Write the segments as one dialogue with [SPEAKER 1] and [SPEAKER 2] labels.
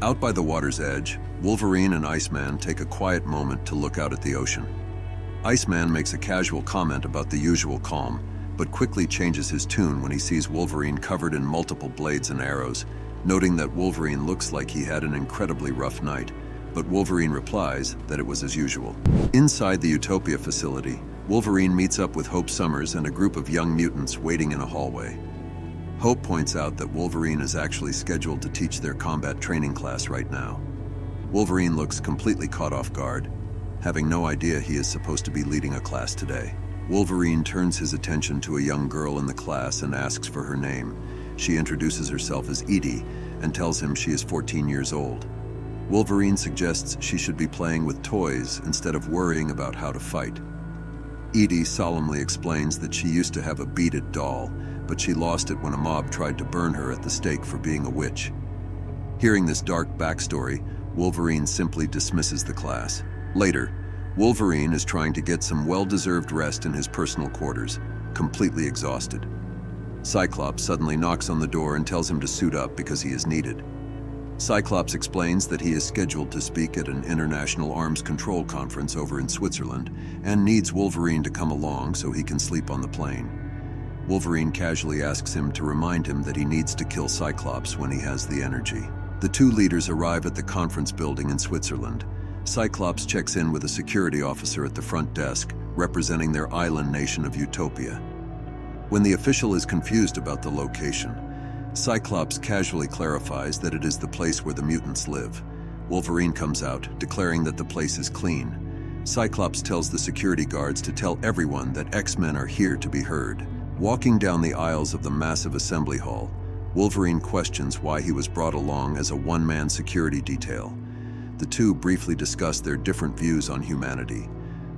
[SPEAKER 1] Out by the water's edge, Wolverine and Iceman take a quiet moment to look out at the ocean. Iceman makes a casual comment about the usual calm, but quickly changes his tune when he sees Wolverine covered in multiple blades and arrows, noting that Wolverine looks like he had an incredibly rough night, but Wolverine replies that it was as usual. Inside the Utopia facility, Wolverine meets up with Hope Summers and a group of young mutants waiting in a hallway. Hope points out that Wolverine is actually scheduled to teach their combat training class right now. Wolverine looks completely caught off guard, having no idea he is supposed to be leading a class today. Wolverine turns his attention to a young girl in the class and asks for her name. She introduces herself as Idie and tells him she is 14 years old. Wolverine suggests she should be playing with toys instead of worrying about how to fight. Idie solemnly explains that she used to have a beaded doll, but she lost it when a mob tried to burn her at the stake for being a witch. Hearing this dark backstory, Wolverine simply dismisses the class. Later, Wolverine is trying to get some well-deserved rest in his personal quarters, completely exhausted. Cyclops suddenly knocks on the door and tells him to suit up because he is needed. Cyclops explains that he is scheduled to speak at an international arms control conference over in Switzerland and needs Wolverine to come along so he can sleep on the plane. Wolverine casually asks him to remind him that he needs to kill Cyclops when he has the energy. The two leaders arrive at the conference building in Switzerland. Cyclops checks in with a security officer at the front desk, representing their island nation of Utopia. When the official is confused about the location, Cyclops casually clarifies that it is the place where the mutants live. Wolverine comes out, declaring that the place is clean. Cyclops tells the security guards to tell everyone that X-Men are here to be heard. Walking down the aisles of the massive assembly hall, Wolverine questions why he was brought along as a one-man security detail. The two briefly discuss their different views on humanity.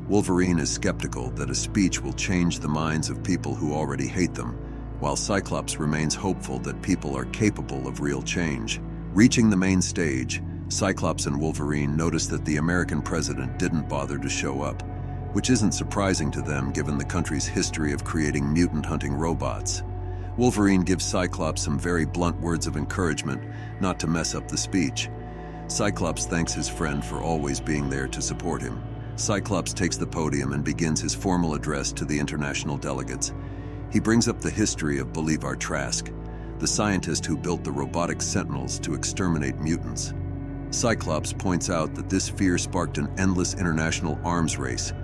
[SPEAKER 1] Wolverine is skeptical that a speech will change the minds of people who already hate them, while Cyclops remains hopeful that people are capable of real change. Reaching the main stage, Cyclops and Wolverine notice that the American president didn't bother to show up, which isn't surprising to them given the country's history of creating mutant-hunting robots. Wolverine gives Cyclops some very blunt words of encouragement not to mess up the speech. Cyclops thanks his friend for always being there to support him. Cyclops takes the podium and begins his formal address to the international delegates. He brings up the history of Bolivar Trask, the scientist who built the robotic Sentinels to exterminate mutants. Cyclops points out that this fear sparked an endless international arms race,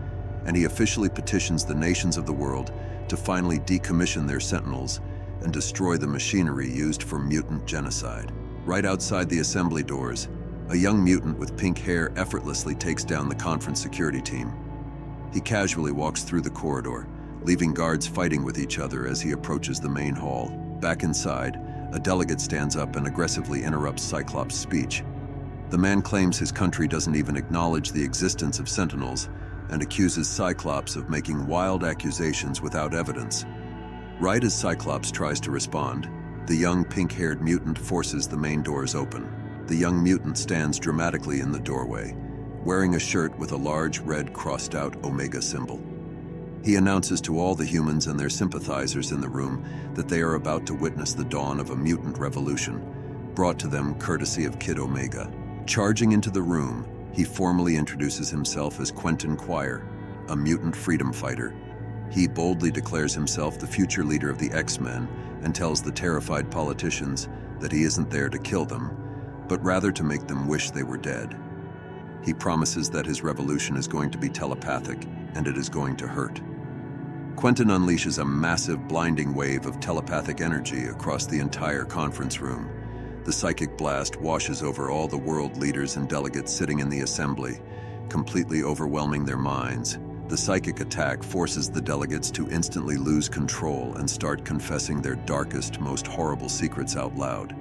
[SPEAKER 1] and he officially petitions the nations of the world to finally decommission their Sentinels and destroy the machinery used for mutant genocide. Right outside the assembly doors, a young mutant with pink hair effortlessly takes down the conference security team. He casually walks through the corridor, leaving guards fighting with each other as he approaches the main hall. Back inside, a delegate stands up and aggressively interrupts Cyclops' speech. The man claims his country doesn't even acknowledge the existence of Sentinels and accuses Cyclops of making wild accusations without evidence. Right as Cyclops tries to respond, the young pink-haired mutant forces the main doors open. The young mutant stands dramatically in the doorway, wearing a shirt with a large red crossed-out Omega symbol. He announces to all the humans and their sympathizers in the room that they are about to witness the dawn of a mutant revolution, brought to them courtesy of Kid Omega. Charging into the room, he formally introduces himself as Quentin Quire, a mutant freedom fighter. He boldly declares himself the future leader of the X-Men and tells the terrified politicians that he isn't there to kill them, but rather to make them wish they were dead. He promises that his revolution is going to be telepathic and it is going to hurt. Quentin unleashes a massive, blinding wave of telepathic energy across the entire conference room. The psychic blast washes over all the world leaders and delegates sitting in the assembly, completely overwhelming their minds. The psychic attack forces the delegates to instantly lose control and start confessing their darkest, most horrible secrets out loud.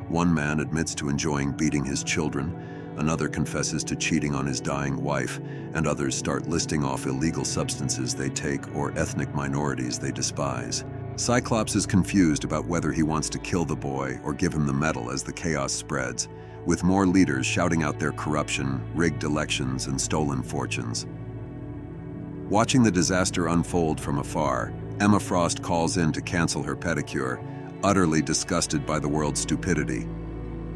[SPEAKER 1] One man admits to enjoying beating his children, another confesses to cheating on his dying wife, and others start listing off illegal substances they take or ethnic minorities they despise. Cyclops is confused about whether he wants to kill the boy or give him the medal as the chaos spreads, with more leaders shouting out their corruption, rigged elections, and stolen fortunes. Watching the disaster unfold from afar, Emma Frost calls in to cancel her pedicure, utterly disgusted by the world's stupidity.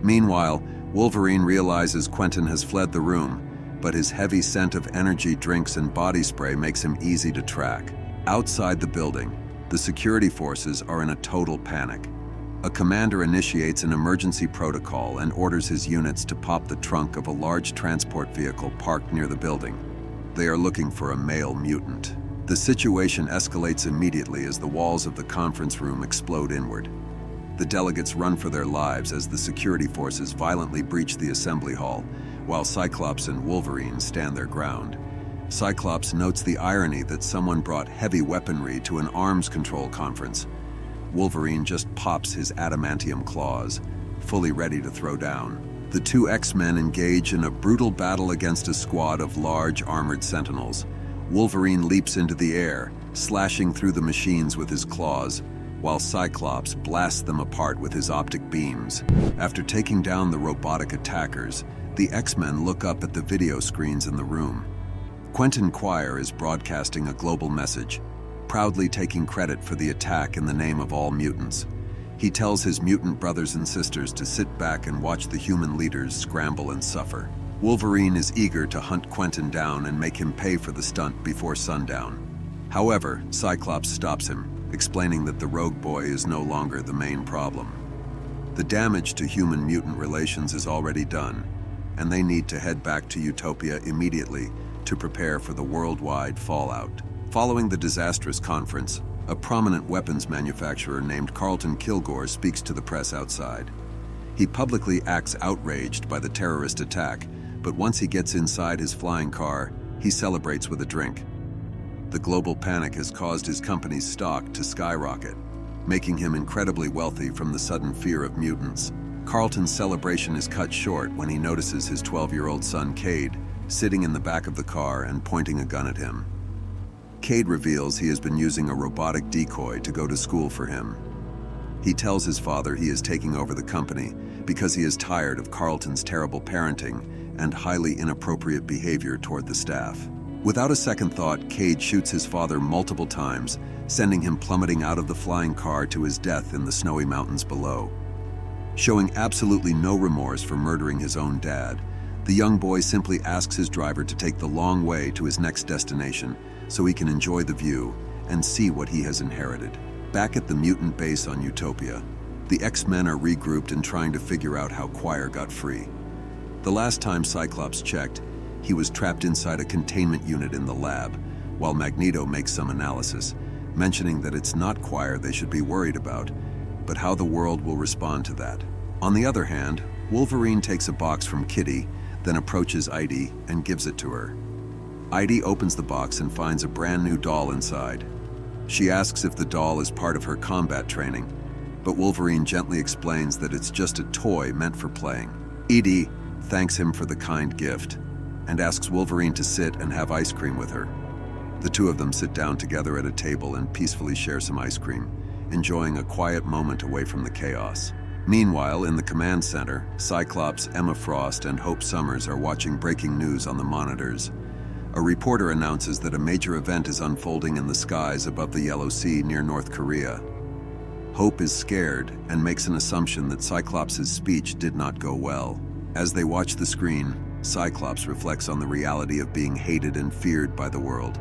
[SPEAKER 1] Meanwhile, Wolverine realizes Quentin has fled the room, but his heavy scent of energy drinks and body spray makes him easy to track. Outside the building, the security forces are in a total panic. A commander initiates an emergency protocol and orders his units to pop the trunk of a large transport vehicle parked near the building. They are looking for a male mutant. The situation escalates immediately as the walls of the conference room explode inward. The delegates run for their lives as the security forces violently breach the assembly hall, while Cyclops and Wolverine stand their ground. Cyclops notes the irony that someone brought heavy weaponry to an arms control conference. Wolverine just pops his adamantium claws, fully ready to throw down. The two X-Men engage in a brutal battle against a squad of large armored Sentinels. Wolverine leaps into the air, slashing through the machines with his claws, while Cyclops blasts them apart with his optic beams. After taking down the robotic attackers, the X-Men look up at the video screens in the room. Quentin Quire is broadcasting a global message, proudly taking credit for the attack in the name of all mutants. He tells his mutant brothers and sisters to sit back and watch the human leaders scramble and suffer. Wolverine is eager to hunt Quentin down and make him pay for the stunt before sundown. However, Cyclops stops him, explaining that the rogue boy is no longer the main problem. The damage to human-mutant relations is already done, and they need to head back to Utopia immediately to prepare for the worldwide fallout. Following the disastrous conference, a prominent weapons manufacturer named Kilgore speaks to the press outside. He publicly acts outraged by the terrorist attack, but once he gets inside his flying car, he celebrates with a drink. The global panic has caused his company's stock to skyrocket, making him incredibly wealthy from the sudden fear of mutants. Carlton's celebration is cut short when he notices his 12-year-old son, Cade, sitting in the back of the car and pointing a gun at him. Cade reveals he has been using a robotic decoy to go to school for him. He tells his father he is taking over the company because he is tired of Carlton's terrible parenting and highly inappropriate behavior toward the staff. Without a second thought, Cade shoots his father multiple times, sending him plummeting out of the flying car to his death in the snowy mountains below. Showing absolutely no remorse for murdering his own dad, the young boy simply asks his driver to take the long way to his next destination so he can enjoy the view and see what he has inherited. Back at the mutant base on Utopia, the X-Men are regrouped and trying to figure out how Quire got free. The last time Cyclops checked, he was trapped inside a containment unit in the lab, while Magneto makes some analysis, mentioning that it's not Quire they should be worried about, but how the world will respond to that. On the other hand, Wolverine takes a box from Kitty, then approaches Idie and gives it to her. Idie opens the box and finds a brand new doll inside. She asks if the doll is part of her combat training, but Wolverine gently explains that it's just a toy meant for playing. Idie thanks him for the kind gift and asks Wolverine to sit and have ice cream with her. The two of them sit down together at a table and peacefully share some ice cream, enjoying a quiet moment away from the chaos. Meanwhile, in the command center, Cyclops, Emma Frost, and Hope Summers are watching breaking news on the monitors. A reporter announces that a major event is unfolding in the skies above the Yellow Sea near North Korea. Hope is scared and makes an assumption that Cyclops' speech did not go well. As they watch the screen, Cyclops reflects on the reality of being hated and feared by the world.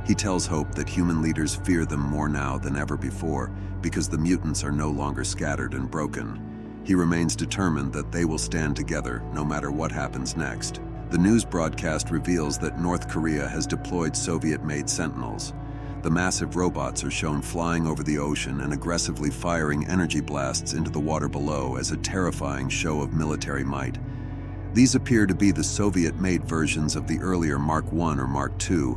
[SPEAKER 1] He tells Hope that human leaders fear them more now than ever before because the mutants are no longer scattered and broken. He remains determined that they will stand together no matter what happens next. The news broadcast reveals that North Korea has deployed Soviet-made Sentinels. The massive robots are shown flying over the ocean and aggressively firing energy blasts into the water below as a terrifying show of military might. These appear to be the Soviet-made versions of the earlier Mark I or Mark II,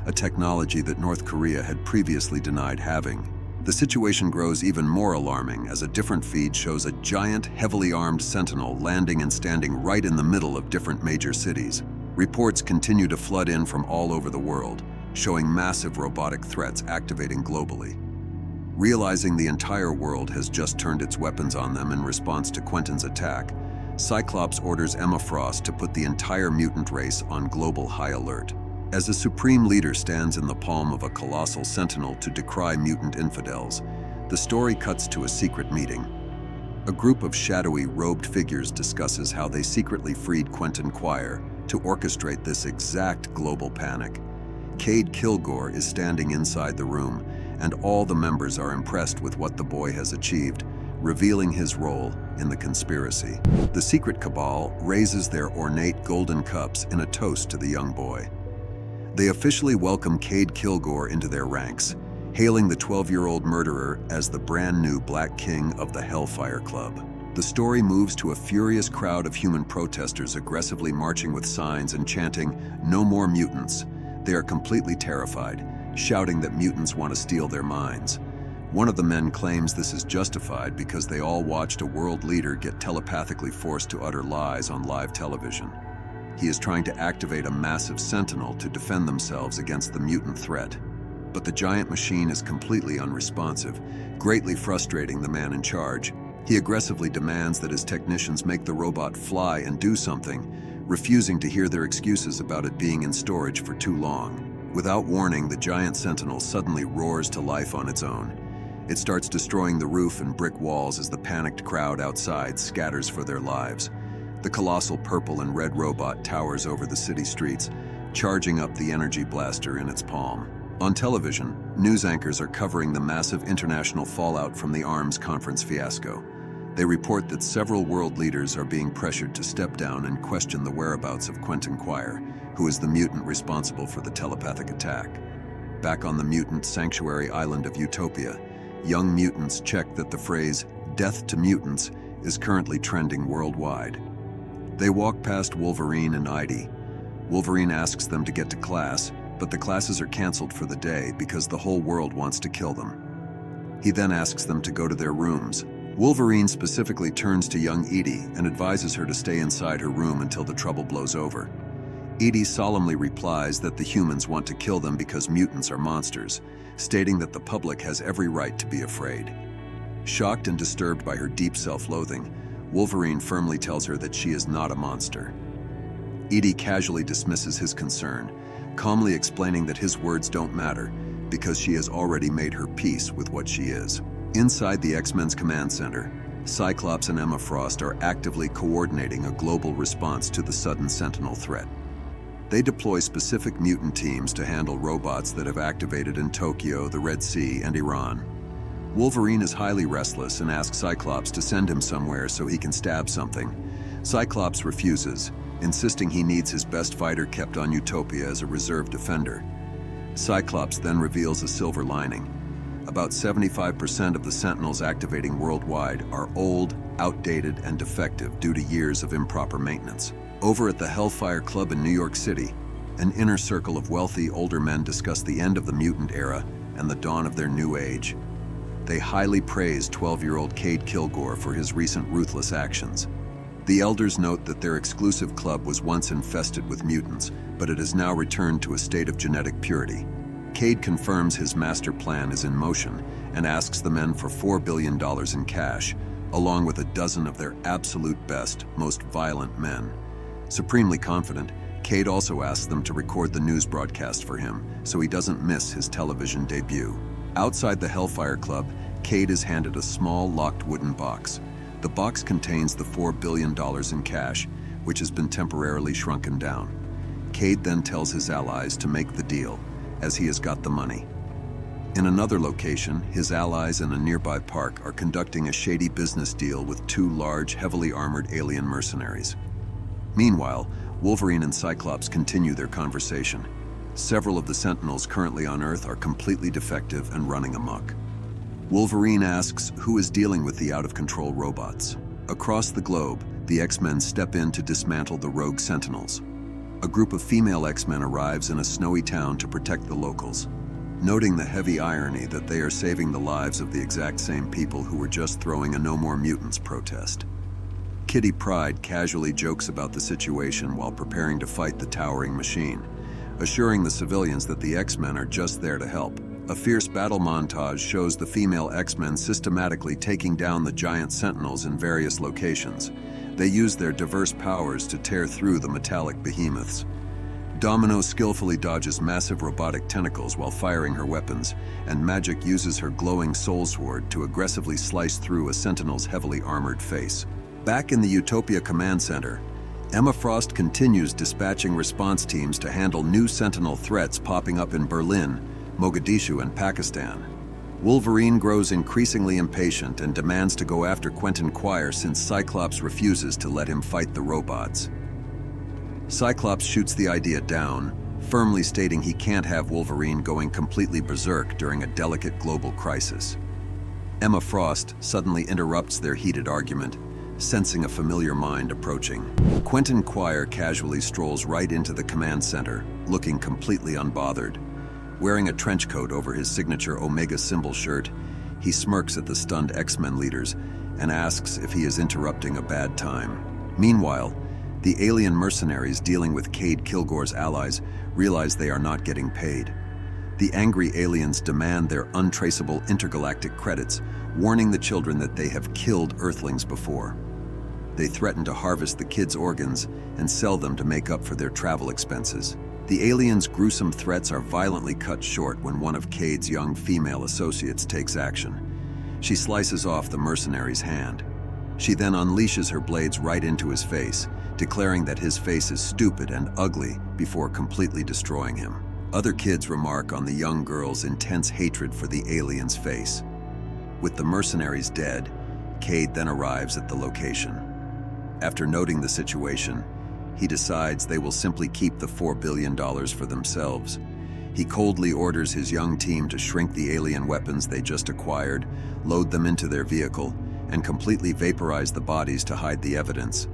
[SPEAKER 1] a technology that North Korea had previously denied having. The situation grows even more alarming as a different feed shows a giant, heavily armed Sentinel landing and standing right in the middle of different major cities. Reports continue to flood in from all over the world, showing massive robotic threats activating globally. Realizing the entire world has just turned its weapons on them in response to Quentin's attack, Cyclops orders Emma Frost to put the entire mutant race on global high alert. As a supreme leader stands in the palm of a colossal sentinel to decry mutant infidels, the story cuts to a secret meeting. A group of shadowy, robed figures discusses how they secretly freed Quentin Quire to orchestrate this exact global panic. Kilgore is standing inside the room, and all the members are impressed with what the boy has achieved, revealing his role in the conspiracy. The secret cabal raises their ornate golden cups in a toast to the young boy. They officially welcome Kilgore into their ranks, hailing the 12-year-old murderer as the brand new Black King of the Hellfire Club. The story moves to a furious crowd of human protesters aggressively marching with signs and chanting, "No more mutants." They are completely terrified, shouting that mutants want to steal their minds. One of the men claims this is justified because they all watched a world leader get telepathically forced to utter lies on live television. He is trying to activate a massive sentinel to defend themselves against the mutant threat. But the giant machine is completely unresponsive, greatly frustrating the man in charge. He aggressively demands that his technicians make the robot fly and do something, refusing to hear their excuses about it being in storage for too long. Without warning, the giant sentinel suddenly roars to life on its own. It starts destroying the roof and brick walls as the panicked crowd outside scatters for their lives. The colossal purple and red robot towers over the city streets, charging up the energy blaster in its palm. On television, news anchors are covering the massive international fallout from the arms conference fiasco. They report that several world leaders are being pressured to step down and question the whereabouts of Quentin Quire, who is the mutant responsible for the telepathic attack. Back on the mutant sanctuary island of Utopia, young mutants check that the phrase, "death to mutants," is currently trending worldwide. They walk past Wolverine and Idie. Wolverine asks them to get to class, but the classes are canceled for the day because the whole world wants to kill them. He then asks them to go to their rooms. Wolverine specifically turns to young Idie and advises her to stay inside her room until the trouble blows over. Idie solemnly replies that the humans want to kill them because mutants are monsters, stating that the public has every right to be afraid. Shocked and disturbed by her deep self-loathing, Wolverine firmly tells her that she is not a monster. Idie casually dismisses his concern, calmly explaining that his words don't matter because she has already made her peace with what she is. Inside the X-Men's command center, Cyclops and Emma Frost are actively coordinating a global response to the sudden Sentinel threat. They deploy specific mutant teams to handle robots that have activated in Tokyo, the Red Sea, and Iran. Wolverine is highly restless and asks Cyclops to send him somewhere so he can stab something. Cyclops refuses, insisting he needs his best fighter kept on Utopia as a reserve defender. Cyclops then reveals a silver lining. About 75% of the Sentinels activating worldwide are old, outdated, and defective due to years of improper maintenance. Over at the Hellfire Club in New York City, an inner circle of wealthy, older men discuss the end of the mutant era and the dawn of their new age. They highly praise 12-year-old Kilgore for his recent ruthless actions. The elders note that their exclusive club was once infested with mutants, but it has now returned to a state of genetic purity. Cade confirms his master plan is in motion and asks the men for $4 billion in cash, along with a dozen of their absolute best, most violent men. Supremely confident, Cade also asks them to record the news broadcast for him so he doesn't miss his television debut. Outside the Hellfire Club, Cade is handed a small, locked wooden box. The box contains the $4 billion in cash, which has been temporarily shrunken down. Cade then tells his allies to make the deal, as he has got the money. In another location, his allies in a nearby park are conducting a shady business deal with two large, heavily armored alien mercenaries. Meanwhile, Wolverine and Cyclops continue their conversation. Several of the Sentinels currently on Earth are completely defective and running amok. Wolverine asks who is dealing with the out-of-control robots. Across the globe, the X-Men step in to dismantle the rogue Sentinels. A group of female X-Men arrives in a snowy town to protect the locals, noting the heavy irony that they are saving the lives of the exact same people who were just throwing a No More Mutants protest. Kitty Pryde casually jokes about the situation while preparing to fight the towering machine, assuring the civilians that the X-Men are just there to help. A fierce battle montage shows the female X-Men systematically taking down the giant Sentinels in various locations. They use their diverse powers to tear through the metallic behemoths. Domino skillfully dodges massive robotic tentacles while firing her weapons, and Magic uses her glowing soul sword to aggressively slice through a Sentinel's heavily armored face. Back in the Utopia Command Center, Emma Frost continues dispatching response teams to handle new Sentinel threats popping up in Berlin, Mogadishu, and Pakistan. Wolverine grows increasingly impatient and demands to go after Quentin Quire since Cyclops refuses to let him fight the robots. Cyclops shoots the idea down, firmly stating he can't have Wolverine going completely berserk during a delicate global crisis. Emma Frost suddenly interrupts their heated argument, sensing a familiar mind approaching. Quentin Quire casually strolls right into the command center, looking completely unbothered. Wearing a trench coat over his signature Omega symbol shirt, he smirks at the stunned X-Men leaders and asks if he is interrupting a bad time. Meanwhile, the alien mercenaries dealing with Cade Kilgore's allies realize they are not getting paid. The angry aliens demand their untraceable intergalactic credits, warning the children that they have killed Earthlings before. They threaten to harvest the kids' organs and sell them to make up for their travel expenses. The aliens' gruesome threats are violently cut short when one of Cade's young female associates takes action. She slices off the mercenary's hand. She then unleashes her blades right into his face, declaring that his face is stupid and ugly before completely destroying him. Other kids remark on the young girl's intense hatred for the alien's face. With the mercenaries dead, Cade then arrives at the location. After noting the situation, he decides they will simply keep the $4 billion for themselves. He coldly orders his young team to shrink the alien weapons they just acquired, load them into their vehicle, and completely vaporize the bodies to hide the evidence.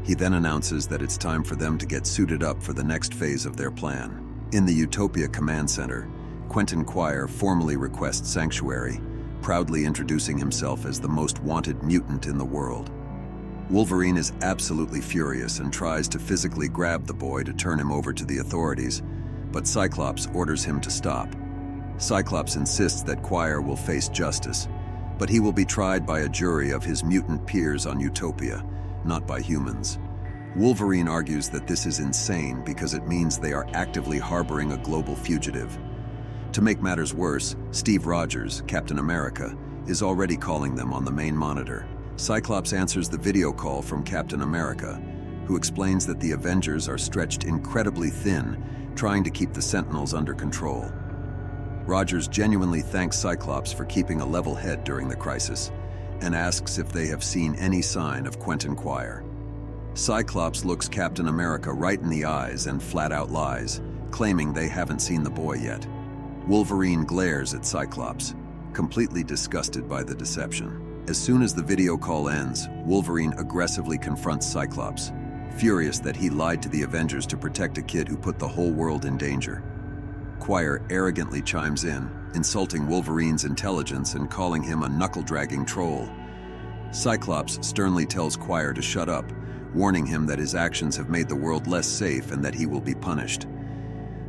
[SPEAKER 1] He then announces that it's time for them to get suited up for the next phase of their plan. In the Utopia Command Center, Quentin Quire formally requests sanctuary, proudly introducing himself as the most wanted mutant in the world. Wolverine is absolutely furious and tries to physically grab the boy to turn him over to the authorities, but Cyclops orders him to stop. Cyclops insists that Quire will face justice, but he will be tried by a jury of his mutant peers on Utopia, not by humans. Wolverine argues that this is insane because it means they are actively harboring a global fugitive. To make matters worse, Steve Rogers, Captain America, is already calling them on the main monitor. Cyclops answers the video call from Captain America, who explains that the Avengers are stretched incredibly thin, trying to keep the Sentinels under control. Rogers genuinely thanks Cyclops for keeping a level head during the crisis, and asks if they have seen any sign of Quentin Quire. Cyclops looks Captain America right in the eyes and flat out lies, claiming they haven't seen the boy yet. Wolverine glares at Cyclops, completely disgusted by the deception. As soon as the video call ends, Wolverine aggressively confronts Cyclops, furious that he lied to the Avengers to protect a kid who put the whole world in danger. Quire arrogantly chimes in, insulting Wolverine's intelligence and calling him a knuckle-dragging troll. Cyclops sternly tells Quire to shut up, warning him that his actions have made the world less safe and that he will be punished.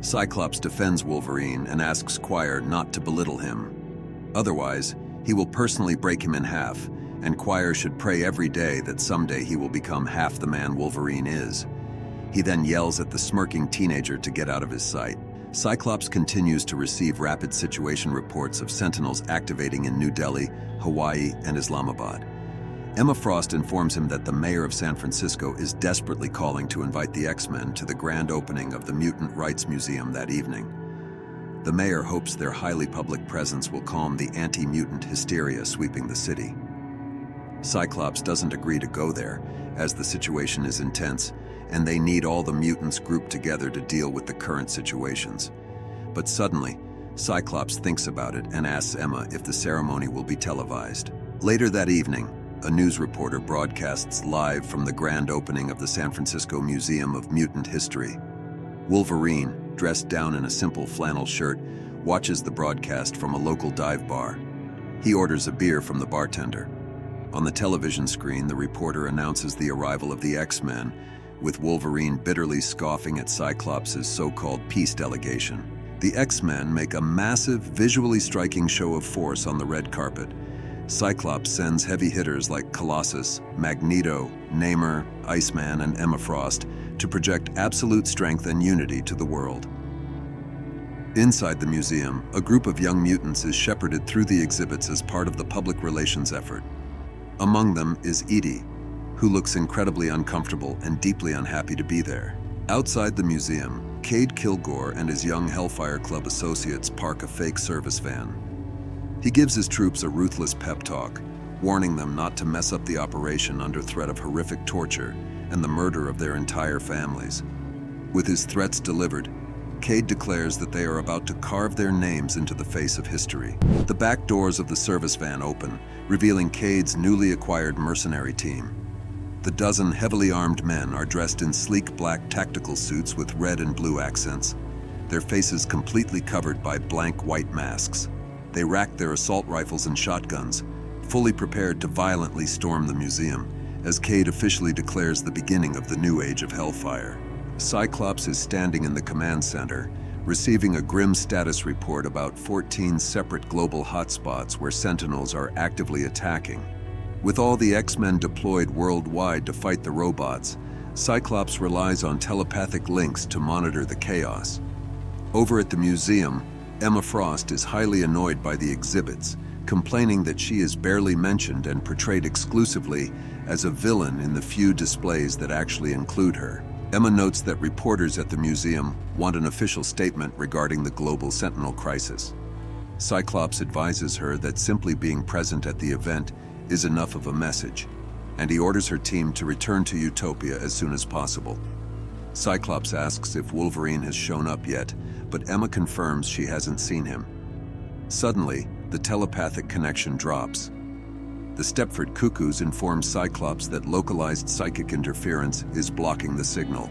[SPEAKER 1] Cyclops defends Wolverine and asks Quire not to belittle him. Otherwise, he will personally break him in half, and Quire should pray every day that someday he will become half the man Wolverine is. He then yells at the smirking teenager to get out of his sight. Cyclops continues to receive rapid situation reports of Sentinels activating in New Delhi, Hawaii, and Islamabad. Emma Frost informs him that the mayor of San Francisco is desperately calling to invite the X-Men to the grand opening of the Mutant Rights Museum that evening. The mayor hopes their highly public presence will calm the anti-mutant hysteria sweeping the city. Cyclops doesn't agree to go there, as the situation is intense, and they need all the mutants grouped together to deal with the current situations. But suddenly, Cyclops thinks about it and asks Emma if the ceremony will be televised. Later that evening, a news reporter broadcasts live from the grand opening of the San Francisco Museum of Mutant History. Wolverine, dressed down in a simple flannel shirt, watches the broadcast from a local dive bar. He orders a beer from the bartender. On the television screen, the reporter announces the arrival of the X-Men, with Wolverine bitterly scoffing at Cyclops' so-called peace delegation. The X-Men make a massive, visually striking show of force on the red carpet. Cyclops sends heavy hitters like Colossus, Magneto, Namor, Iceman, and Emma Frost to project absolute strength and unity to the world. Inside the museum, a group of young mutants is shepherded through the exhibits as part of the public relations effort. Among them is Idie, who looks incredibly uncomfortable and deeply unhappy to be there. Outside the museum, Kilgore and his young Hellfire Club associates park a fake service van. He gives his troops a ruthless pep talk, warning them not to mess up the operation under threat of horrific torture and the murder of their entire families. With his threats delivered, Cade declares that they are about to carve their names into the face of history. The back doors of the service van open, revealing Cade's newly acquired mercenary team. The dozen heavily armed men are dressed in sleek black tactical suits with red and blue accents, their faces completely covered by blank white masks. They rack their assault rifles and shotguns, fully prepared to violently storm the museum, as Cade officially declares the beginning of the new age of Hellfire. Cyclops is standing in the command center, receiving a grim status report about 14 separate global hotspots where Sentinels are actively attacking. With all the X-Men deployed worldwide to fight the robots, Cyclops relies on telepathic links to monitor the chaos. Over at the museum, Emma Frost is highly annoyed by the exhibits, complaining that she is barely mentioned and portrayed exclusively as a villain in the few displays that actually include her. Emma notes that reporters at the museum want an official statement regarding the global Sentinel crisis. Cyclops advises her that simply being present at the event is enough of a message, and he orders her team to return to Utopia as soon as possible. Cyclops asks if Wolverine has shown up yet, but Emma confirms she hasn't seen him. Suddenly, the telepathic connection drops. The Stepford Cuckoos inform Cyclops that localized psychic interference is blocking the signal.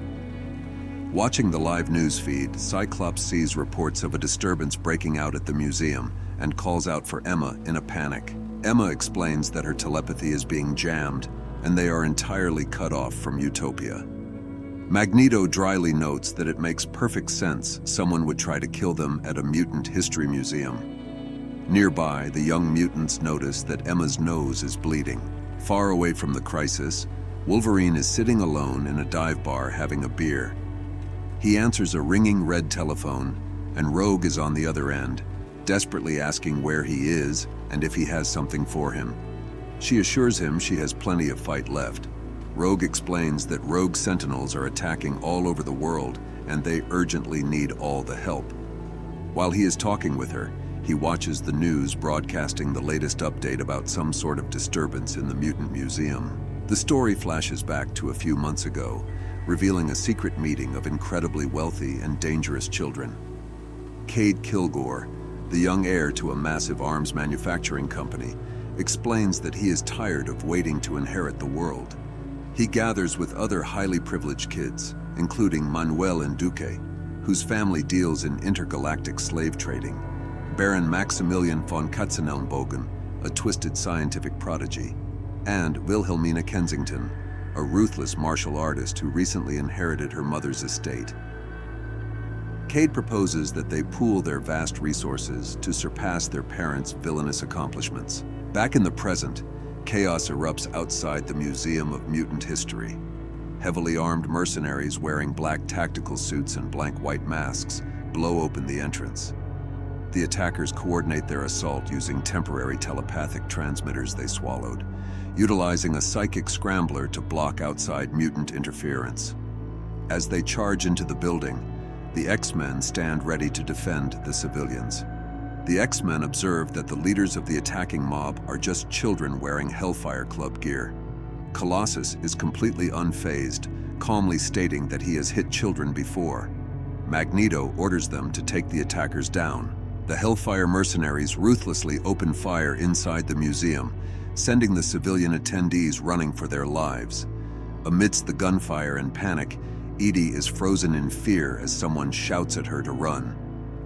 [SPEAKER 1] Watching the live news feed, Cyclops sees reports of a disturbance breaking out at the museum and calls out for Emma in a panic. Emma explains that her telepathy is being jammed and they are entirely cut off from Utopia. Magneto dryly notes that it makes perfect sense someone would try to kill them at a mutant history museum. Nearby, the young mutants notice that Emma's nose is bleeding. Far away from the crisis, Wolverine is sitting alone in a dive bar having a beer. He answers a ringing red telephone, and Rogue is on the other end, desperately asking where he is and if he has something for him. She assures him she has plenty of fight left. Rogue explains that rogue Sentinels are attacking all over the world and they urgently need all the help. While he is talking with her, he watches the news broadcasting the latest update about some sort of disturbance in the Mutant Museum. The story flashes back to a few months ago, revealing a secret meeting of incredibly wealthy and dangerous children. Kilgore, the young heir to a massive arms manufacturing company, explains that he is tired of waiting to inherit the world. He gathers with other highly privileged kids, including Manuel and Duque, whose family deals in intergalactic slave trading, Baron Maximilian von Katzenelnbogen, a twisted scientific prodigy, and Wilhelmina Kensington, a ruthless martial artist who recently inherited her mother's estate. Cade proposes that they pool their vast resources to surpass their parents' villainous accomplishments. Back in the present, chaos erupts outside the Museum of Mutant History. Heavily armed mercenaries wearing black tactical suits and blank white masks blow open the entrance. The attackers coordinate their assault using temporary telepathic transmitters they swallowed, utilizing a psychic scrambler to block outside mutant interference. As they charge into the building, the X-Men stand ready to defend the civilians. The X-Men observe that the leaders of the attacking mob are just children wearing Hellfire Club gear. Colossus is completely unfazed, calmly stating that he has hit children before. Magneto orders them to take the attackers down. The Hellfire mercenaries ruthlessly open fire inside the museum, sending the civilian attendees running for their lives. Amidst the gunfire and panic, Idie is frozen in fear as someone shouts at her to run.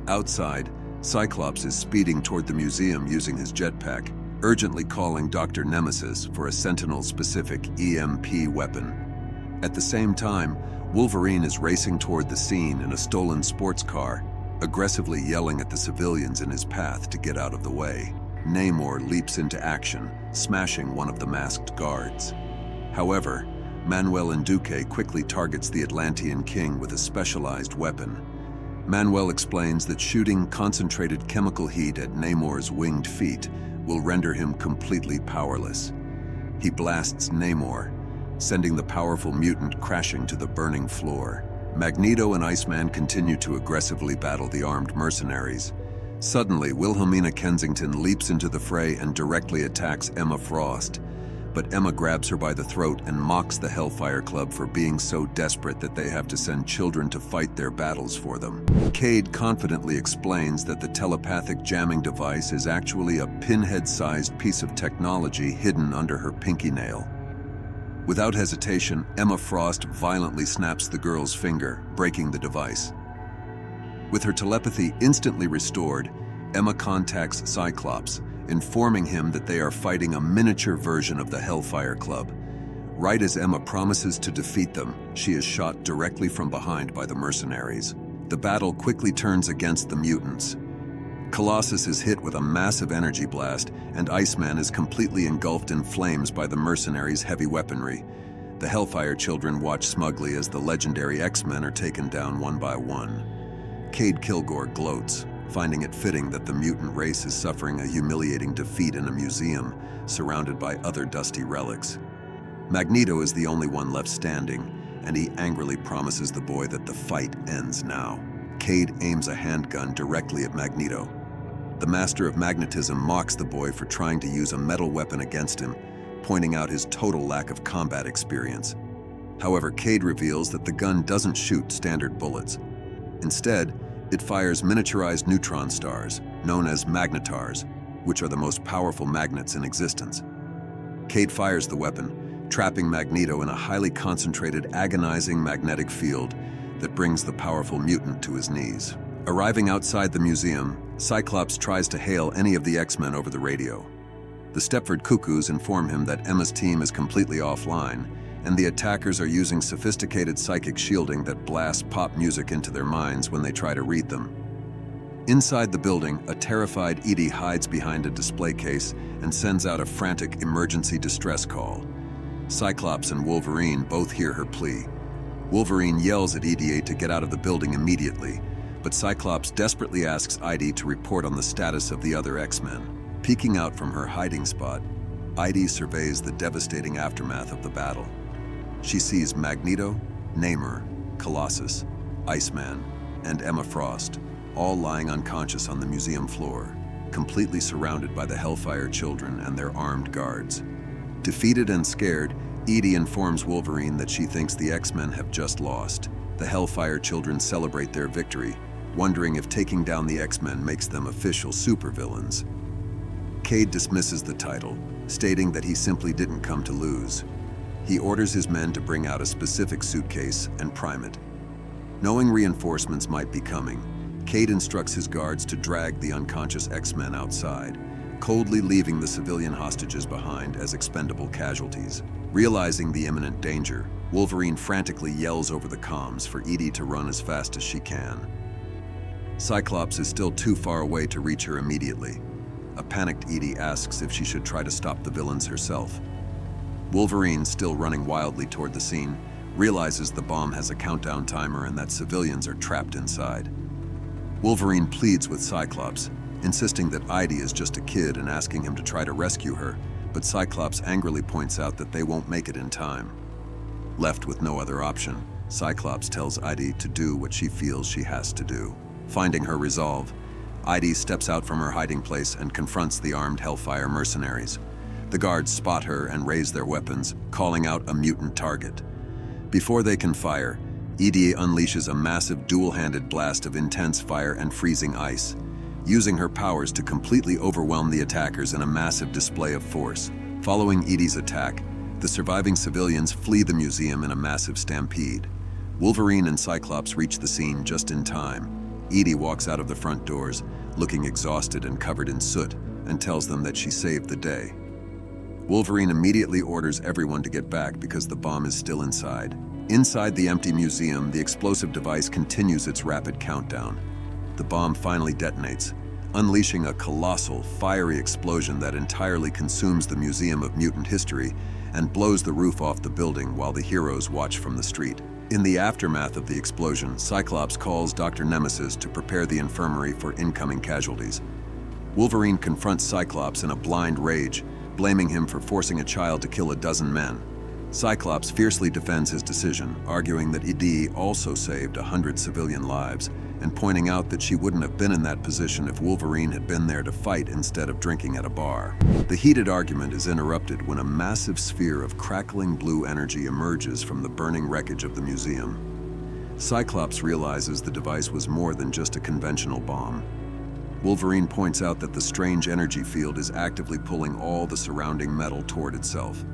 [SPEAKER 1] Outside, Cyclops is speeding toward the museum using his jetpack, urgently calling Dr. Nemesis for a Sentinel-specific EMP weapon. At the same time, Wolverine is racing toward the scene in a stolen sports car, aggressively yelling at the civilians in his path to get out of the way. Namor leaps into action, smashing one of the masked guards. However, Manuel Nduke quickly targets the Atlantean king with a specialized weapon. Manuel explains that shooting concentrated chemical heat at Namor's winged feet will render him completely powerless. He blasts Namor, sending the powerful mutant crashing to the burning floor. Magneto and Iceman continue to aggressively battle the armed mercenaries. Suddenly, Wilhelmina Kensington leaps into the fray and directly attacks Emma Frost. But Emma grabs her by the throat and mocks the Hellfire Club for being so desperate that they have to send children to fight their battles for them. Cade confidently explains that the telepathic jamming device is actually a pinhead-sized piece of technology hidden under her pinky nail. Without hesitation, Emma Frost violently snaps the girl's finger, breaking the device. With her telepathy instantly restored, Emma contacts Cyclops, informing him that they are fighting a miniature version of the Hellfire Club. Right as Emma promises to defeat them, she is shot directly from behind by the mercenaries. The battle quickly turns against the mutants. Colossus is hit with a massive energy blast, and Iceman is completely engulfed in flames by the mercenaries' heavy weaponry. The Hellfire children watch smugly as the legendary X-Men are taken down one by one. Cade Kilgore gloats, finding it fitting that the mutant race is suffering a humiliating defeat in a museum, surrounded by other dusty relics. Magneto is the only one left standing, and he angrily promises the boy that the fight ends now. Cade aims a handgun directly at Magneto. The Master of Magnetism mocks the boy for trying to use a metal weapon against him, pointing out his total lack of combat experience. However, Cade reveals that the gun doesn't shoot standard bullets. Instead, it fires miniaturized neutron stars, known as magnetars, which are the most powerful magnets in existence. Cade fires the weapon, trapping Magneto in a highly concentrated, agonizing magnetic field that brings the powerful mutant to his knees. Arriving outside the museum, Cyclops tries to hail any of the X-Men over the radio. The Stepford Cuckoos inform him that Emma's team is completely offline, and the attackers are using sophisticated psychic shielding that blasts pop music into their minds when they try to read them. Inside the building, a terrified Idie hides behind a display case and sends out a frantic emergency distress call. Cyclops and Wolverine both hear her plea. Wolverine yells at Idie to get out of the building immediately, but Cyclops desperately asks Idie to report on the status of the other X-Men. Peeking out from her hiding spot, Idie surveys the devastating aftermath of the battle. She sees Magneto, Namor, Colossus, Iceman, and Emma Frost, all lying unconscious on the museum floor, completely surrounded by the Hellfire children and their armed guards. Defeated and scared, Idie informs Wolverine that she thinks the X-Men have just lost. The Hellfire children celebrate their victory, wondering if taking down the X-Men makes them official supervillains. Cade dismisses the title, stating that he simply didn't come to lose. He orders his men to bring out a specific suitcase and prime it. Knowing reinforcements might be coming, Cade instructs his guards to drag the unconscious X-Men outside, coldly leaving the civilian hostages behind as expendable casualties. Realizing the imminent danger, Wolverine frantically yells over the comms for Idie to run as fast as she can. Cyclops is still too far away to reach her immediately. A panicked Idie asks if she should try to stop the villains herself. Wolverine, still running wildly toward the scene, realizes the bomb has a countdown timer and that civilians are trapped inside. Wolverine pleads with Cyclops, insisting that Idie is just a kid and asking him to try to rescue her, but Cyclops angrily points out that they won't make it in time. Left with no other option, Cyclops tells Idie to do what she feels she has to do. Finding her resolve, Idie steps out from her hiding place and confronts the armed Hellfire mercenaries. The guards spot her and raise their weapons, calling out a mutant target. Before they can fire, Idie unleashes a massive dual-handed blast of intense fire and freezing ice, using her powers to completely overwhelm the attackers in a massive display of force. Following Idie's attack, the surviving civilians flee the museum in a massive stampede. Wolverine and Cyclops reach the scene just in time. Idie walks out of the front doors, looking exhausted and covered in soot, and tells them that she saved the day. Wolverine immediately orders everyone to get back because the bomb is still inside. Inside the empty museum, the explosive device continues its rapid countdown. The bomb finally detonates, unleashing a colossal, fiery explosion that entirely consumes the Museum of Mutant History and blows the roof off the building while the heroes watch from the street. In the aftermath of the explosion, Cyclops calls Dr. Nemesis to prepare the infirmary for incoming casualties. Wolverine confronts Cyclops in a blind rage, blaming him for forcing a child to kill a dozen men. Cyclops fiercely defends his decision, arguing that Idie also saved 100 civilian lives, and pointing out that she wouldn't have been in that position if Wolverine had been there to fight instead of drinking at a bar. The heated argument is interrupted when a massive sphere of crackling blue energy emerges from the burning wreckage of the museum. Cyclops realizes the device was more than just a conventional bomb. Wolverine points out that the strange energy field is actively pulling all the surrounding metal toward itself.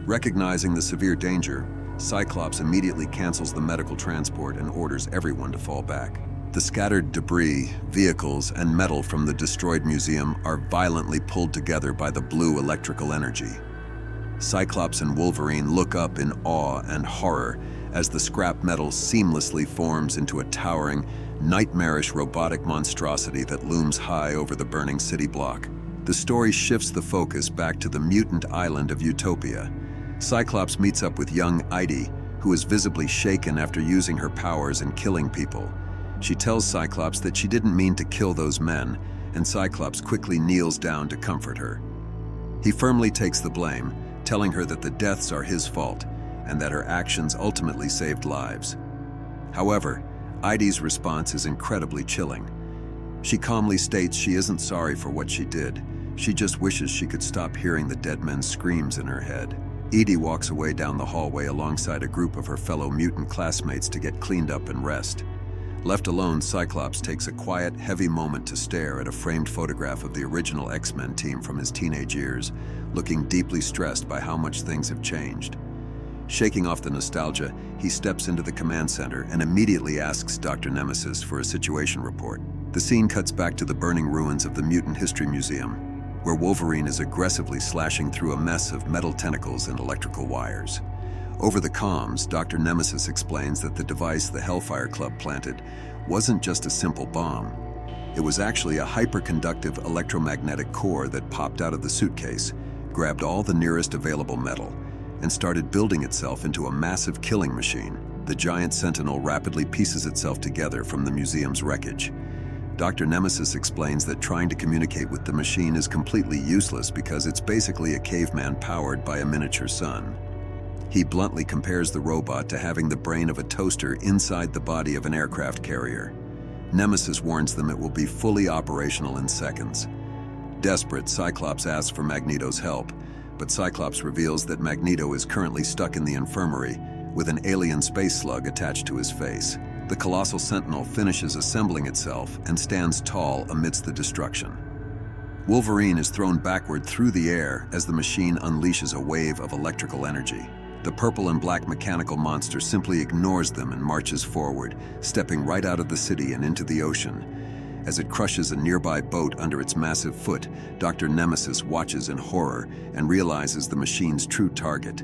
[SPEAKER 1] Recognizing the severe danger, Cyclops immediately cancels the medical transport and orders everyone to fall back. The scattered debris, vehicles, and metal from the destroyed museum are violently pulled together by the blue electrical energy. Cyclops and Wolverine look up in awe and horror as the scrap metal seamlessly forms into a towering, nightmarish robotic monstrosity that looms high over the burning city block. The story shifts the focus back to the mutant island of Utopia. Cyclops meets up with young Idie, who is visibly shaken after using her powers and killing people. She tells Cyclops that she didn't mean to kill those men, and Cyclops quickly kneels down to comfort her. He firmly takes the blame, telling her that the deaths are his fault, and that her actions ultimately saved lives. However, Idie's response is incredibly chilling. She calmly states she isn't sorry for what she did. She just wishes she could stop hearing the dead men's screams in her head. Idie walks away down the hallway alongside a group of her fellow mutant classmates to get cleaned up and rest. Left alone, Cyclops takes a quiet, heavy moment to stare at a framed photograph of the original X-Men team from his teenage years, looking deeply stressed by how much things have changed. Shaking off the nostalgia, he steps into the command center and immediately asks Dr. Nemesis for a situation report. The scene cuts back to the burning ruins of the Mutant History Museum, where Wolverine is aggressively slashing through a mess of metal tentacles and electrical wires. Over the comms, Dr. Nemesis explains that the device the Hellfire Club planted wasn't just a simple bomb. It was actually a hyperconductive electromagnetic core that popped out of the suitcase, grabbed all the nearest available metal, and started building itself into a massive killing machine. The giant sentinel rapidly pieces itself together from the museum's wreckage. Dr. Nemesis explains that trying to communicate with the machine is completely useless because it's basically a caveman powered by a miniature sun. He bluntly compares the robot to having the brain of a toaster inside the body of an aircraft carrier. Nemesis warns them it will be fully operational in seconds. Desperate, Cyclops asks for Magneto's help, but Cyclops reveals that Magneto is currently stuck in the infirmary with an alien space slug attached to his face. The colossal sentinel finishes assembling itself and stands tall amidst the destruction. Wolverine is thrown backward through the air as the machine unleashes a wave of electrical energy. The purple and black mechanical monster simply ignores them and marches forward, stepping right out of the city and into the ocean. As it crushes a nearby boat under its massive foot, Dr. Nemesis watches in horror and realizes the machine's true target.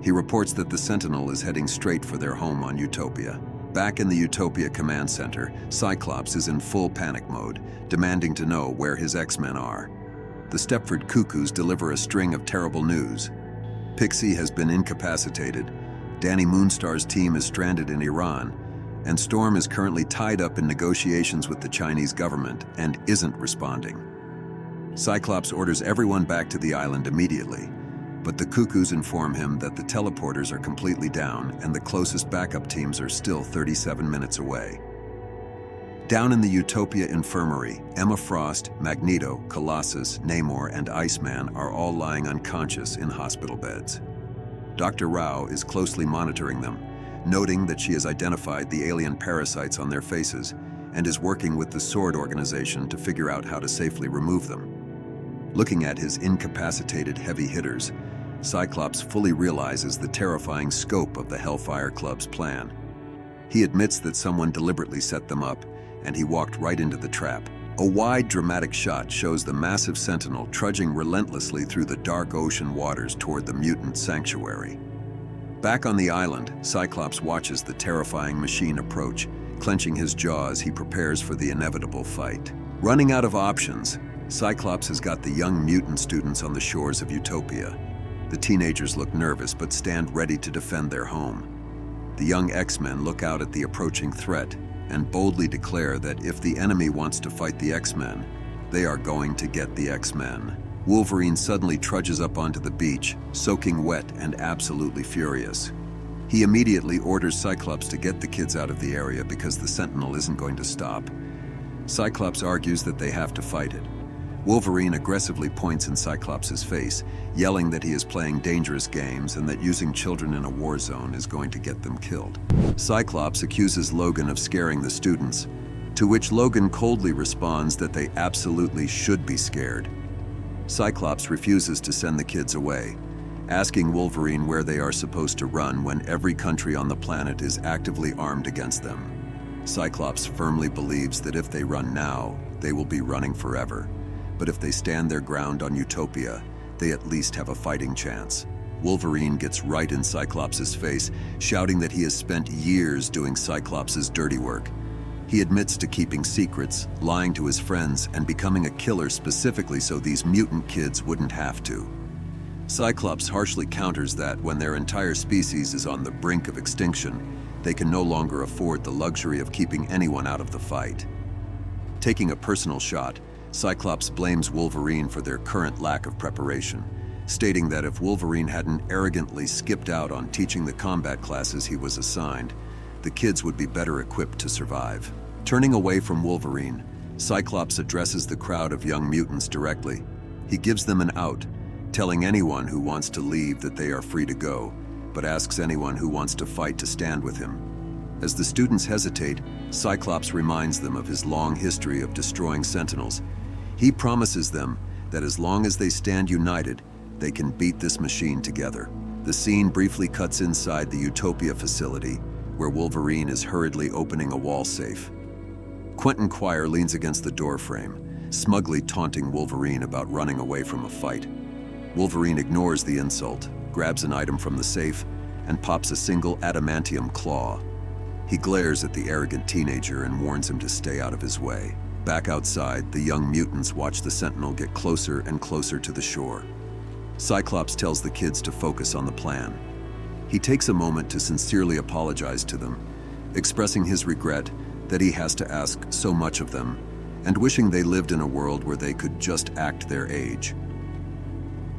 [SPEAKER 1] He reports that the Sentinel is heading straight for their home on Utopia. Back in the Utopia command center, Cyclops is in full panic mode, demanding to know where his X-Men are. The Stepford Cuckoos deliver a string of terrible news. Pixie has been incapacitated, Danny Moonstar's team is stranded in Iran, and Storm is currently tied up in negotiations with the Chinese government and isn't responding. Cyclops orders everyone back to the island immediately, but the Cuckoos inform him that the teleporters are completely down and the closest backup teams are still 37 minutes away. Down in the Utopia infirmary, Emma Frost, Magneto, Colossus, Namor, and Iceman are all lying unconscious in hospital beds. Dr. Rao is closely monitoring them, noting that she has identified the alien parasites on their faces and is working with the Sword organization to figure out how to safely remove them. Looking at his incapacitated heavy hitters, Cyclops fully realizes the terrifying scope of the Hellfire Club's plan. He admits that someone deliberately set them up, and he walked right into the trap. A wide, dramatic shot shows the massive Sentinel trudging relentlessly through the dark ocean waters toward the mutant sanctuary. Back on the island, Cyclops watches the terrifying machine approach, clenching his jaw as he prepares for the inevitable fight. Running out of options, Cyclops has got the young mutant students on the shores of Utopia. The teenagers look nervous but stand ready to defend their home. The young X-Men look out at the approaching threat and boldly declare that if the enemy wants to fight the X-Men, they are going to get the X-Men. Wolverine suddenly trudges up onto the beach, soaking wet and absolutely furious. He immediately orders Cyclops to get the kids out of the area because the Sentinel isn't going to stop. Cyclops argues that they have to fight it. Wolverine aggressively points in Cyclops' face, yelling that he is playing dangerous games and that using children in a war zone is going to get them killed. Cyclops accuses Logan of scaring the students, to which Logan coldly responds that they absolutely should be scared. Cyclops refuses to send the kids away, asking Wolverine where they are supposed to run when every country on the planet is actively armed against them. Cyclops firmly believes that if they run now, they will be running forever. But if they stand their ground on Utopia, they at least have a fighting chance. Wolverine gets right in Cyclops' face, shouting that he has spent years doing Cyclops' dirty work. He admits to keeping secrets, lying to his friends, and becoming a killer specifically so these mutant kids wouldn't have to. Cyclops harshly counters that when their entire species is on the brink of extinction, they can no longer afford the luxury of keeping anyone out of the fight. Taking a personal shot, Cyclops blames Wolverine for their current lack of preparation, stating that if Wolverine hadn't arrogantly skipped out on teaching the combat classes he was assigned, the kids would be better equipped to survive. Turning away from Wolverine, Cyclops addresses the crowd of young mutants directly. He gives them an out, telling anyone who wants to leave that they are free to go, but asks anyone who wants to fight to stand with him. As the students hesitate, Cyclops reminds them of his long history of destroying Sentinels. He promises them that as long as they stand united, they can beat this machine together. The scene briefly cuts inside the Utopia facility, where Wolverine is hurriedly opening a wall safe. Quentin Quire leans against the doorframe, smugly taunting Wolverine about running away from a fight. Wolverine ignores the insult, grabs an item from the safe, and pops a single adamantium claw. He glares at the arrogant teenager and warns him to stay out of his way. Back outside, the young mutants watch the Sentinel get closer and closer to the shore. Cyclops tells the kids to focus on the plan. He takes a moment to sincerely apologize to them, expressing his regret that he has to ask so much of them, and wishing they lived in a world where they could just act their age.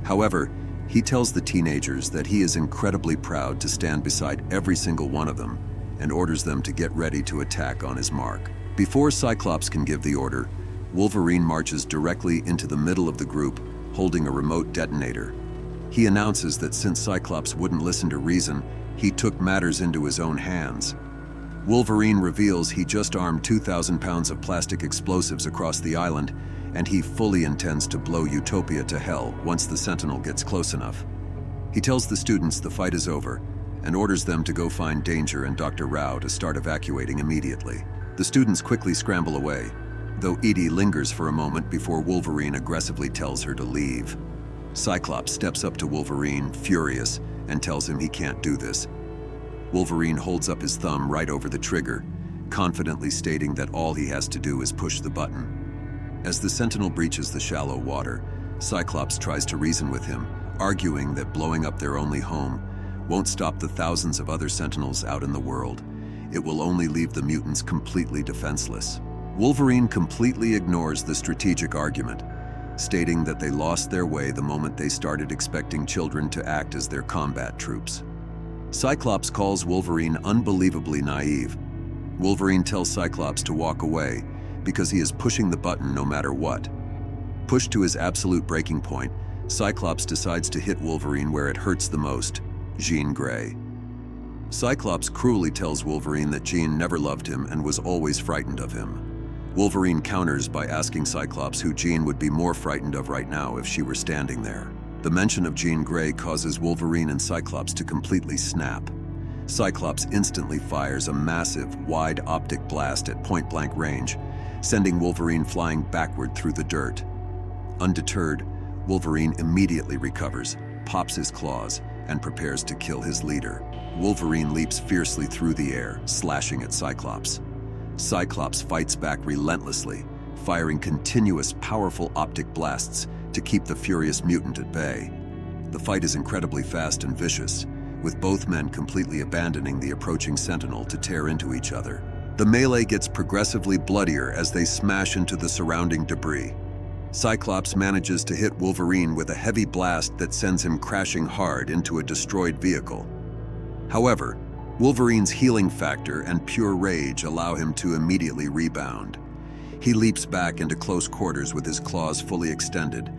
[SPEAKER 1] However, he tells the teenagers that he is incredibly proud to stand beside every single one of them, and orders them to get ready to attack on his mark. Before Cyclops can give the order, Wolverine marches directly into the middle of the group, holding a remote detonator. He announces that since Cyclops wouldn't listen to reason, he took matters into his own hands. Wolverine reveals he just armed 2,000 pounds of plastic explosives across the island, and he fully intends to blow Utopia to hell once the Sentinel gets close enough. He tells the students the fight is over, and orders them to go find Danger and Dr. Rao to start evacuating immediately. The students quickly scramble away, though Idie lingers for a moment before Wolverine aggressively tells her to leave. Cyclops steps up to Wolverine, furious, and tells him he can't do this. Wolverine holds up his thumb right over the trigger, confidently stating that all he has to do is push the button. As the Sentinel breaches the shallow water, Cyclops tries to reason with him, arguing that blowing up their only home won't stop the thousands of other Sentinels out in the world. It will only leave the mutants completely defenseless. Wolverine completely ignores the strategic argument, stating that they lost their way the moment they started expecting children to act as their combat troops. Cyclops calls Wolverine unbelievably naive. Wolverine tells Cyclops to walk away because he is pushing the button no matter what. Pushed to his absolute breaking point, Cyclops decides to hit Wolverine where it hurts the most, Jean Grey. Cyclops cruelly tells Wolverine that Jean never loved him and was always frightened of him. Wolverine counters by asking Cyclops who Jean would be more frightened of right now if she were standing there. The mention of Jean Grey causes Wolverine and Cyclops to completely snap. Cyclops instantly fires a massive, wide optic blast at point-blank range, sending Wolverine flying backward through the dirt. Undeterred, Wolverine immediately recovers, pops his claws, and prepares to kill his leader. Wolverine leaps fiercely through the air, slashing at Cyclops. Cyclops fights back relentlessly, firing continuous, powerful optic blasts to keep the furious mutant at bay. The fight is incredibly fast and vicious, with both men completely abandoning the approaching Sentinel to tear into each other. The melee gets progressively bloodier as they smash into the surrounding debris. Cyclops manages to hit Wolverine with a heavy blast that sends him crashing hard into a destroyed vehicle. However, Wolverine's healing factor and pure rage allow him to immediately rebound. He leaps back into close quarters with his claws fully extended,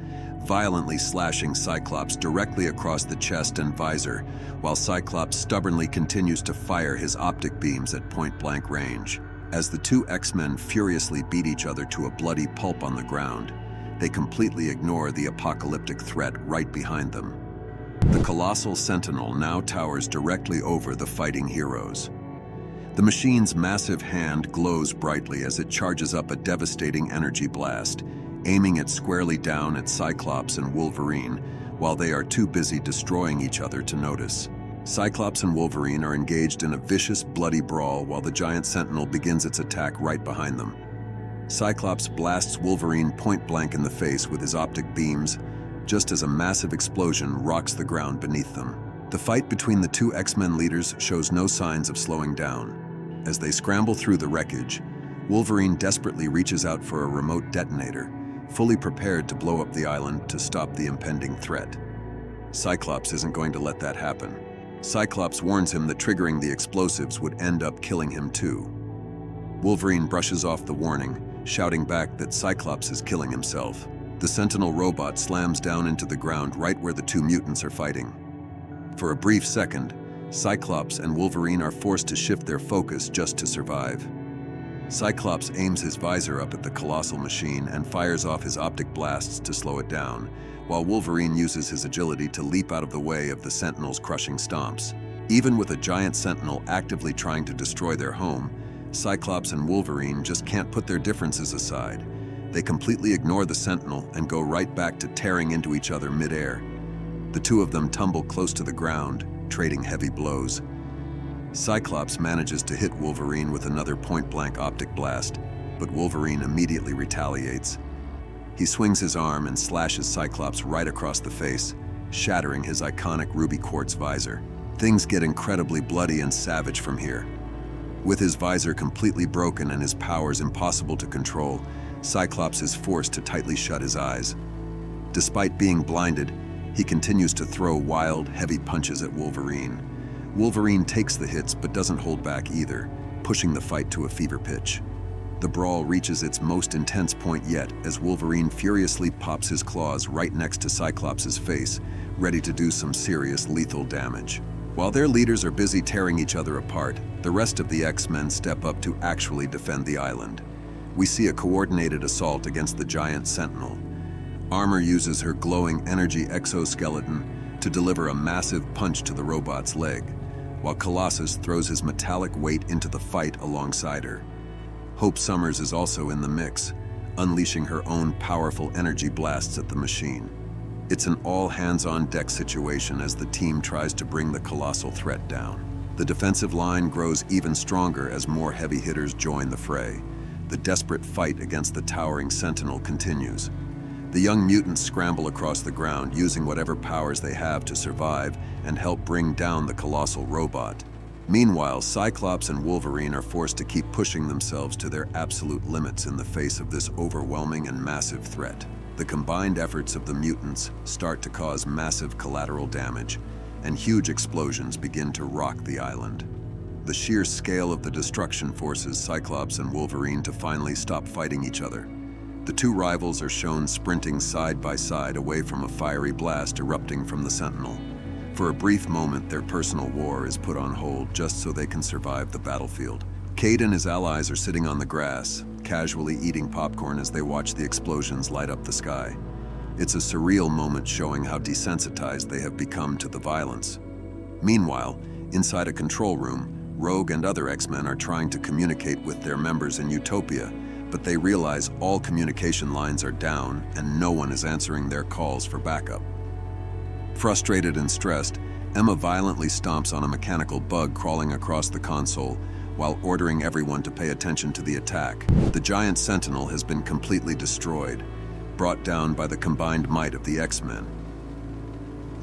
[SPEAKER 1] violently slashing Cyclops directly across the chest and visor, while Cyclops stubbornly continues to fire his optic beams at point-blank range. As the two X-Men furiously beat each other to a bloody pulp on the ground, they completely ignore the apocalyptic threat right behind them. The colossal Sentinel now towers directly over the fighting heroes. The machine's massive hand glows brightly as it charges up a devastating energy blast, aiming it squarely down at Cyclops and Wolverine, while they are too busy destroying each other to notice. Cyclops and Wolverine are engaged in a vicious, bloody brawl while the giant Sentinel begins its attack right behind them. Cyclops blasts Wolverine point-blank in the face with his optic beams, just as a massive explosion rocks the ground beneath them. The fight between the two X-Men leaders shows no signs of slowing down. As they scramble through the wreckage, Wolverine desperately reaches out for a remote detonator, fully prepared to blow up the island to stop the impending threat. Cyclops isn't going to let that happen. Cyclops warns him that triggering the explosives would end up killing him too. Wolverine brushes off the warning, shouting back that Cyclops is killing himself. The Sentinel robot slams down into the ground right where the two mutants are fighting. For a brief second, Cyclops and Wolverine are forced to shift their focus just to survive. Cyclops aims his visor up at the colossal machine and fires off his optic blasts to slow it down, while Wolverine uses his agility to leap out of the way of the Sentinel's crushing stomps. Even with a giant Sentinel actively trying to destroy their home, Cyclops and Wolverine just can't put their differences aside. They completely ignore the Sentinel and go right back to tearing into each other mid-air. The two of them tumble close to the ground, trading heavy blows. Cyclops manages to hit Wolverine with another point-blank optic blast, but Wolverine immediately retaliates. He swings his arm and slashes Cyclops right across the face, shattering his iconic ruby quartz visor. Things get incredibly bloody and savage from here. With his visor completely broken and his powers impossible to control, Cyclops is forced to tightly shut his eyes. Despite being blinded, he continues to throw wild, heavy punches at Wolverine. Wolverine takes the hits but doesn't hold back either, pushing the fight to a fever pitch. The brawl reaches its most intense point yet as Wolverine furiously pops his claws right next to Cyclops' face, ready to do some serious lethal damage. While their leaders are busy tearing each other apart, the rest of the X-Men step up to actually defend the island. We see a coordinated assault against the giant Sentinel. Armor uses her glowing energy exoskeleton to deliver a massive punch to the robot's leg, while Colossus throws his metallic weight into the fight alongside her. Hope Summers is also in the mix, unleashing her own powerful energy blasts at the machine. It's an all-hands-on-deck situation as the team tries to bring the colossal threat down. The defensive line grows even stronger as more heavy hitters join the fray. The desperate fight against the towering Sentinel continues. The young mutants scramble across the ground, using whatever powers they have to survive and help bring down the colossal robot. Meanwhile, Cyclops and Wolverine are forced to keep pushing themselves to their absolute limits in the face of this overwhelming and massive threat. The combined efforts of the mutants start to cause massive collateral damage, and huge explosions begin to rock the island. The sheer scale of the destruction forces Cyclops and Wolverine to finally stop fighting each other. The two rivals are shown sprinting side by side away from a fiery blast erupting from the Sentinel. For a brief moment, their personal war is put on hold just so they can survive the battlefield. Cade and his allies are sitting on the grass, casually eating popcorn as they watch the explosions light up the sky. It's a surreal moment showing how desensitized they have become to the violence. Meanwhile, inside a control room, Rogue and other X-Men are trying to communicate with their members in Utopia, but they realize all communication lines are down and no one is answering their calls for backup. Frustrated and stressed, Emma violently stomps on a mechanical bug crawling across the console while ordering everyone to pay attention to the attack. The giant Sentinel has been completely destroyed, brought down by the combined might of the X-Men.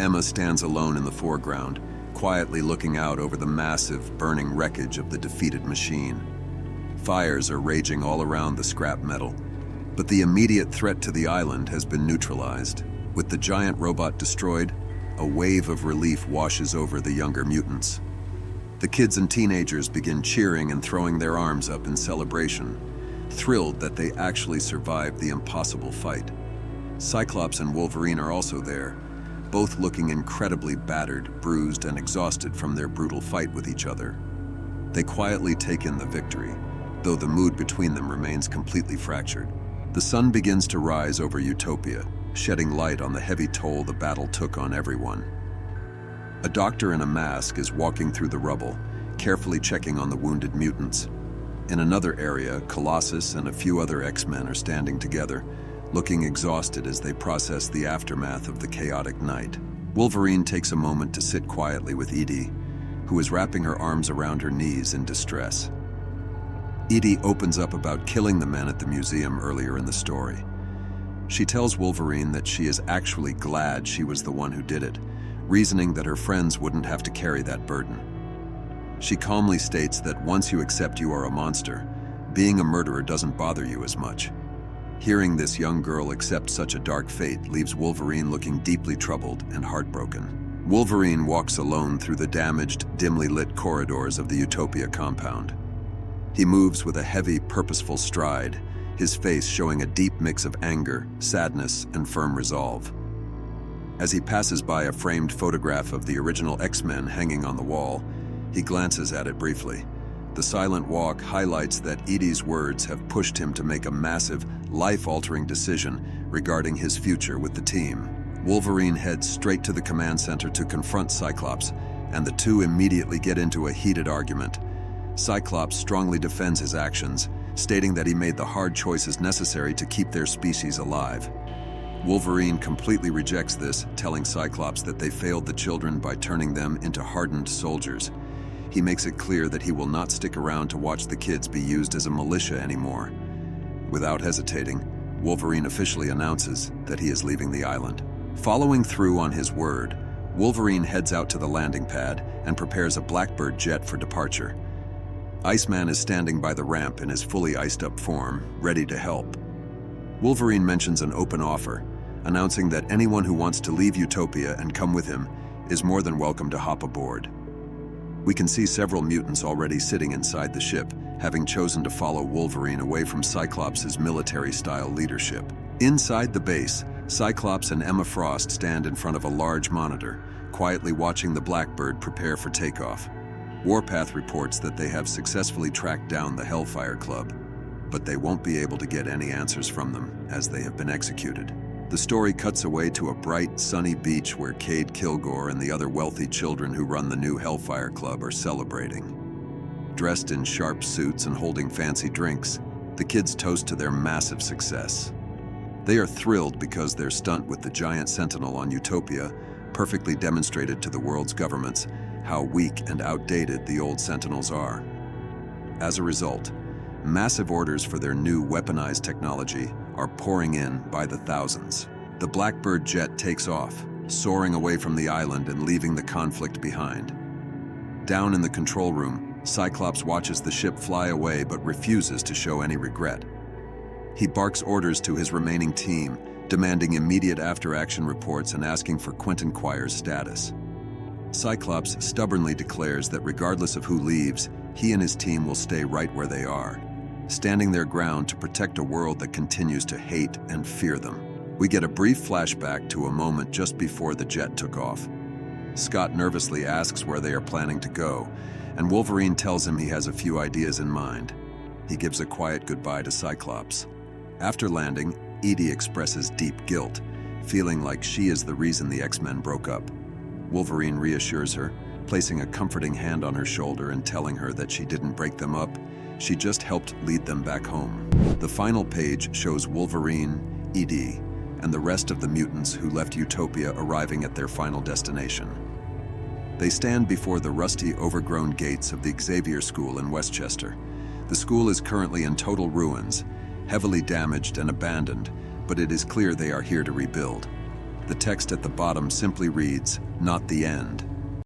[SPEAKER 1] Emma stands alone in the foreground, quietly looking out over the massive, burning wreckage of the defeated machine. Fires are raging all around the scrap metal, but the immediate threat to the island has been neutralized. With the giant robot destroyed, a wave of relief washes over the younger mutants. The kids and teenagers begin cheering and throwing their arms up in celebration, thrilled that they actually survived the impossible fight. Cyclops and Wolverine are also there, both looking incredibly battered, bruised, and exhausted from their brutal fight with each other. They quietly take in the victory, though the mood between them remains completely fractured. The sun begins to rise over Utopia, shedding light on the heavy toll the battle took on everyone. A doctor in a mask is walking through the rubble, carefully checking on the wounded mutants. In another area, Colossus and a few other X-Men are standing together, looking exhausted as they process the aftermath of the chaotic night. Wolverine takes a moment to sit quietly with Idie, who is wrapping her arms around her knees in distress. Idie opens up about killing the men at the museum earlier in the story. She tells Wolverine that she is actually glad she was the one who did it, reasoning that her friends wouldn't have to carry that burden. She calmly states that once you accept you are a monster, being a murderer doesn't bother you as much. Hearing this young girl accept such a dark fate leaves Wolverine looking deeply troubled and heartbroken. Wolverine walks alone through the damaged, dimly lit corridors of the Utopia compound. He moves with a heavy, purposeful stride, his face showing a deep mix of anger, sadness, and firm resolve. As he passes by a framed photograph of the original X-Men hanging on the wall, he glances at it briefly. The silent walk highlights that Idie's words have pushed him to make a massive, life-altering decision regarding his future with the team. Wolverine heads straight to the command center to confront Cyclops, and the two immediately get into a heated argument. Cyclops strongly defends his actions, stating that he made the hard choices necessary to keep their species alive. Wolverine completely rejects this, telling Cyclops that they failed the children by turning them into hardened soldiers. He makes it clear that he will not stick around to watch the kids be used as a militia anymore. Without hesitating, Wolverine officially announces that he is leaving the island. Following through on his word, Wolverine heads out to the landing pad and prepares a Blackbird jet for departure. Iceman is standing by the ramp in his fully iced-up form, ready to help. Wolverine mentions an open offer, announcing that anyone who wants to leave Utopia and come with him is more than welcome to hop aboard. We can see several mutants already sitting inside the ship, having chosen to follow Wolverine away from Cyclops' military-style leadership. Inside the base, Cyclops and Emma Frost stand in front of a large monitor, quietly watching the Blackbird prepare for takeoff. Warpath reports that they have successfully tracked down the Hellfire Club, but they won't be able to get any answers from them, as they have been executed. The story cuts away to a bright, sunny beach where Cade Kilgore and the other wealthy children who run the new Hellfire Club are celebrating. Dressed in sharp suits and holding fancy drinks, the kids toast to their massive success. They are thrilled because their stunt with the giant sentinel on Utopia perfectly demonstrated to the world's governments how weak and outdated the old sentinels are. As a result, massive orders for their new weaponized technology are pouring in by the thousands. The Blackbird jet takes off, soaring away from the island and leaving the conflict behind. Down in the control room, Cyclops watches the ship fly away but refuses to show any regret. He barks orders to his remaining team, demanding immediate after-action reports and asking for Quentin Quire's status. Cyclops stubbornly declares that regardless of who leaves, he and his team will stay right where they are, standing their ground to protect a world that continues to hate and fear them. We get a brief flashback to a moment just before the jet took off. Scott nervously asks where they are planning to go, and Wolverine tells him he has a few ideas in mind. He gives a quiet goodbye to Cyclops. After landing, Idie expresses deep guilt, feeling like she is the reason the X-Men broke up. Wolverine reassures her, placing a comforting hand on her shoulder and telling her that she didn't break them up, she just helped lead them back home. The final page shows Wolverine, Idie, and the rest of the mutants who left Utopia arriving at their final destination. They stand before the rusty, overgrown gates of the Xavier School in Westchester. The school is currently in total ruins, heavily damaged and abandoned, but it is clear they are here to rebuild. The text at the bottom simply reads, "Not the end."